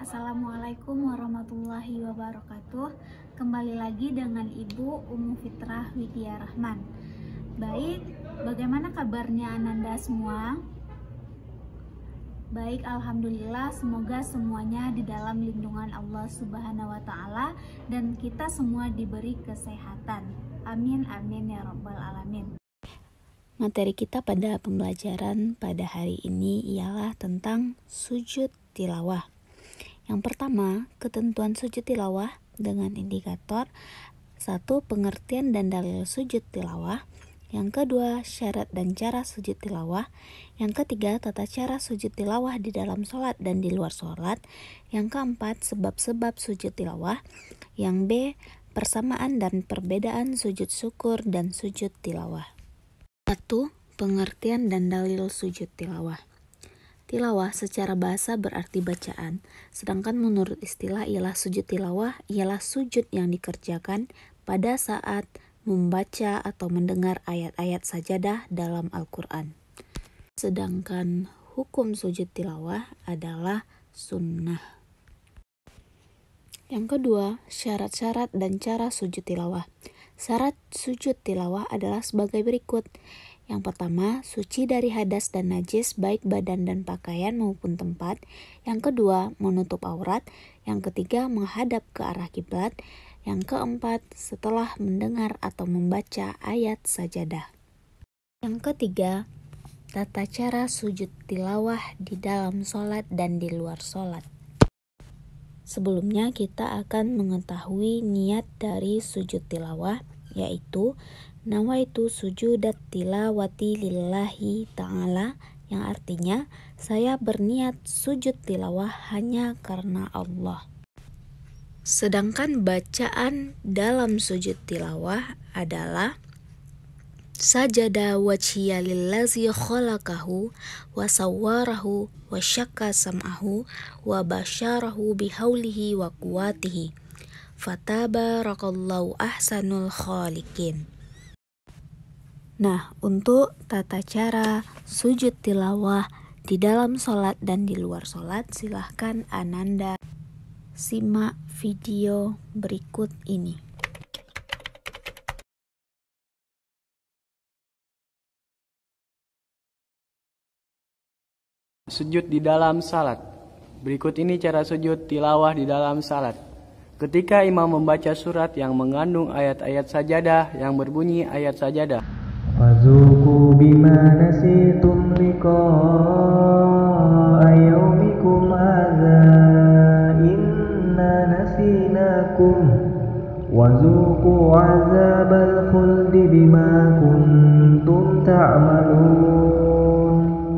Assalamualaikum warahmatullahi wabarakatuh. Kembali lagi dengan Ibu Ummu Fitrah Widya Rahman. Baik, bagaimana kabarnya Ananda semua? Baik, alhamdulillah, semoga semuanya di dalam lindungan Allah Subhanahu wa taala dan kita semua diberi kesehatan. Amin amin ya rabbal alamin. Materi kita pada pembelajaran pada hari ini ialah tentang sujud tilawah. Yang pertama, ketentuan sujud tilawah dengan indikator 1. Pengertian dan dalil sujud tilawah. Yang kedua, syarat dan cara sujud tilawah. Yang ketiga, tata cara sujud tilawah di dalam sholat dan di luar sholat. Yang keempat, sebab-sebab sujud tilawah. Yang B, persamaan dan perbedaan sujud syukur dan sujud tilawah. 1. Pengertian dan dalil sujud tilawah. Tilawah secara bahasa berarti bacaan, sedangkan menurut istilah ialah sujud tilawah ialah sujud yang dikerjakan pada saat membaca atau mendengar ayat-ayat sajadah dalam Al-Quran. Sedangkan hukum sujud tilawah adalah sunnah. Yang kedua, syarat-syarat dan cara sujud tilawah. Syarat sujud tilawah adalah sebagai berikut. Yang pertama, suci dari hadas dan najis baik badan dan pakaian maupun tempat. Yang kedua, menutup aurat. Yang ketiga, menghadap ke arah kiblat. Yang keempat, setelah mendengar atau membaca ayat sajadah. Yang ketiga, tata cara sujud tilawah di dalam sholat dan di luar sholat. Sebelumnya kita akan mengetahui niat dari sujud tilawah, yaitu nawaitu sujudat tilawati lillahi ta'ala, yang artinya saya berniat sujud tilawah hanya karena Allah. Sedangkan bacaan dalam sujud tilawah adalah sajada wajhiya lillazi khalaqahu wa sawwarahu wa syakka sam'ahu wa basyarahu bihaulihi wa quwatihi fatabarakallahu ahsanul khaliqin. Nah, untuk tata cara sujud tilawah di dalam sholat dan di luar sholat, silahkan Ananda simak video berikut ini. Sujud di dalam salat. Berikut ini cara sujud tilawah di dalam salat. Ketika imam membaca surat yang mengandung ayat-ayat sajadah yang berbunyi ayat sajadah. Fazuku bima nasitum liqa'a yaumikum hadza inna nasinakum wazuku azabal khuldi bima kuntum ta'malun.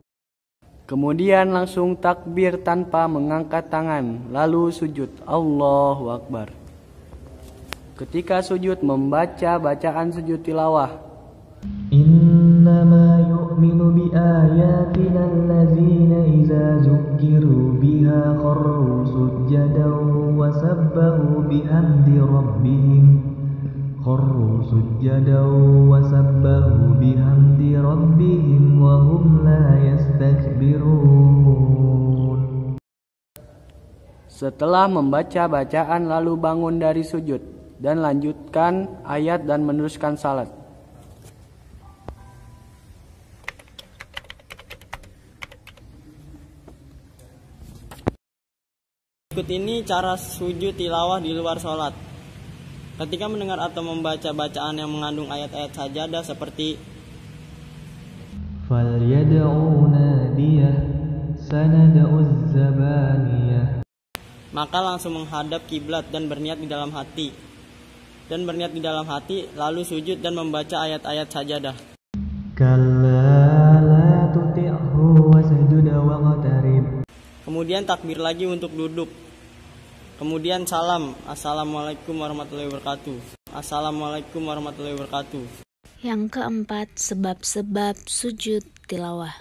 Kemudian langsung takbir tanpa mengangkat tangan, lalu sujud. Allahu Akbar. Ketika sujud membaca bacaan sujud tilawah. Innama yu'minu bi ayatina allazina idza zukkiru biha kharru sujjadan wa sabbahu bihamdi rabbihim wa hum la yastakbirun. Setelah membaca bacaan lalu bangun dari sujud dan lanjutkan ayat dan meneruskan salat. Berikut ini cara sujud tilawah di luar sholat. Ketika mendengar atau membaca bacaan yang mengandung ayat-ayat sajadah seperti فَلْيَدْعُوا نَادِيَهُ سَنَدْعُ الزَّبَانِيَةَ, maka langsung menghadap kiblat dan berniat di dalam hati. Lalu sujud dan membaca ayat-ayat sajadah. كَلَّا لَا تُطِعْهُ وَاسْجُدْ وَاقْتَرِب. Kemudian takbir lagi untuk duduk. Kemudian salam. Assalamualaikum warahmatullahi wabarakatuh. Assalamualaikum warahmatullahi wabarakatuh. Yang keempat, sebab-sebab sujud tilawah.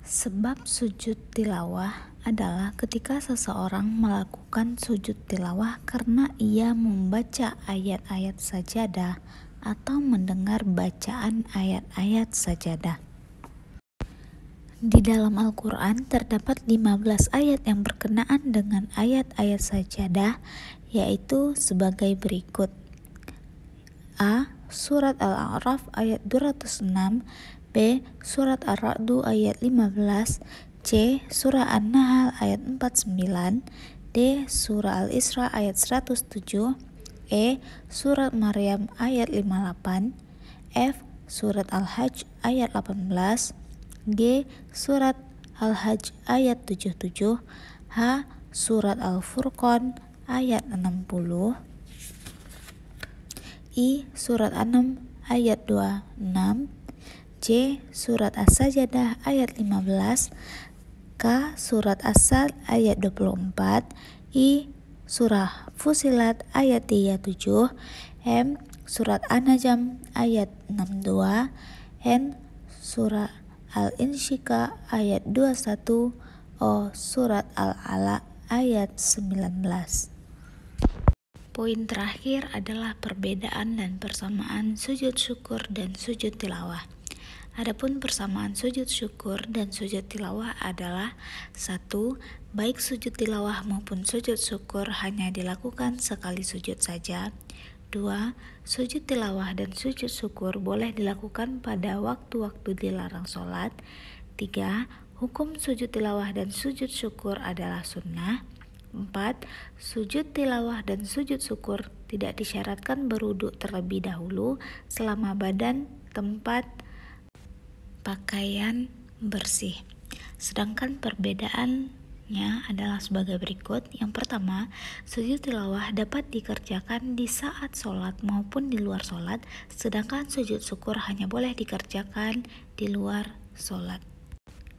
Sebab sujud tilawah adalah ketika seseorang melakukan sujud tilawah karena ia membaca ayat-ayat sajadah atau mendengar bacaan ayat-ayat sajadah. Di dalam Al-Quran terdapat 15 ayat yang berkenaan dengan ayat-ayat sajadah, yaitu sebagai berikut. A. Surat Al-A'raf ayat 206, B. Surat Ar-Ra'du ayat 15, C. Surah An-Nahl ayat 49, D. Surah Al-Isra ayat 107, E. Surat Maryam ayat 58, F. Surat Al-Hajj ayat 18, G. Surat Al-Hajj ayat 77, H. Surat Al-Furqan ayat 60, I. Surat An-Naml ayat 26, C. Surat As-Sajadah ayat 15, K. Surat As-Sad ayat 24, I. Surah Fusilat ayat 37, M. Surat An-Najm ayat 62, N. Surah Al-Insyikah ayat 21, O. Surat Al-Alaq ayat 19. Poin terakhir adalah perbedaan dan persamaan sujud syukur dan sujud tilawah. Adapun persamaan sujud syukur dan sujud tilawah adalah 1. Baik sujud tilawah maupun sujud syukur hanya dilakukan sekali sujud saja. 2. Sujud tilawah dan sujud syukur boleh dilakukan pada waktu-waktu dilarang sholat. 3. Hukum sujud tilawah dan sujud syukur adalah sunnah. 4. Sujud tilawah dan sujud syukur tidak disyaratkan berwudu terlebih dahulu selama badan, tempat, pakaian bersih. Sedangkan perbedaannya adalah sebagai berikut. Yang pertama, sujud tilawah dapat dikerjakan di saat sholat maupun di luar sholat, sedangkan sujud syukur hanya boleh dikerjakan di luar sholat.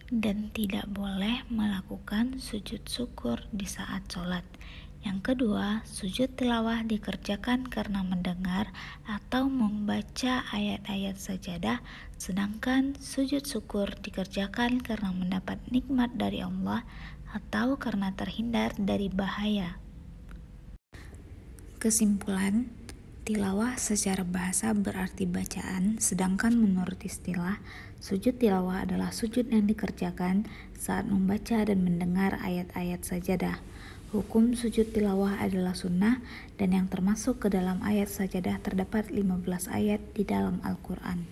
Dan tidak boleh melakukan sujud syukur di saat sholat. Yang kedua, sujud tilawah dikerjakan karena mendengar atau membaca ayat-ayat sajadah, sedangkan sujud syukur dikerjakan karena mendapat nikmat dari Allah atau karena terhindar dari bahaya. Kesimpulan, tilawah secara bahasa berarti bacaan, sedangkan menurut istilah, sujud tilawah adalah sujud yang dikerjakan saat membaca dan mendengar ayat-ayat sajadah. Hukum sujud tilawah adalah sunnah, dan yang termasuk ke dalam ayat sajadah terdapat 15 ayat di dalam Al-Quran.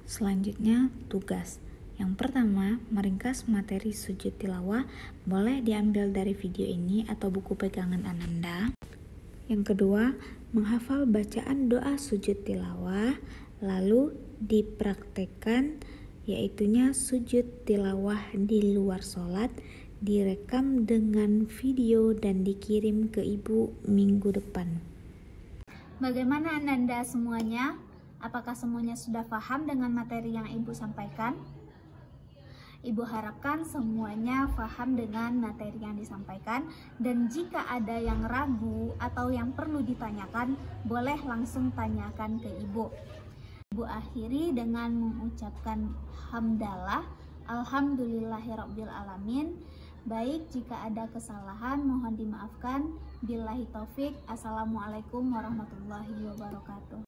Selanjutnya, tugas. Yang pertama, meringkas materi sujud tilawah boleh diambil dari video ini atau buku pegangan Ananda. Yang kedua, menghafal bacaan doa sujud tilawah, lalu dipraktekkan, yaitunya sujud tilawah di luar sholat, direkam dengan video dan dikirim ke ibu minggu depan. Bagaimana Ananda semuanya? Apakah semuanya sudah paham dengan materi yang ibu sampaikan? Ibu harapkan semuanya paham dengan materi yang disampaikan, dan jika ada yang ragu atau yang perlu ditanyakan, boleh langsung tanyakan ke ibu. Ibu akhiri dengan mengucapkan hamdalah, alhamdulillahirabbil alamin. Baik, jika ada kesalahan mohon dimaafkan. Billahi taufik. Assalamualaikum warahmatullahi wabarakatuh.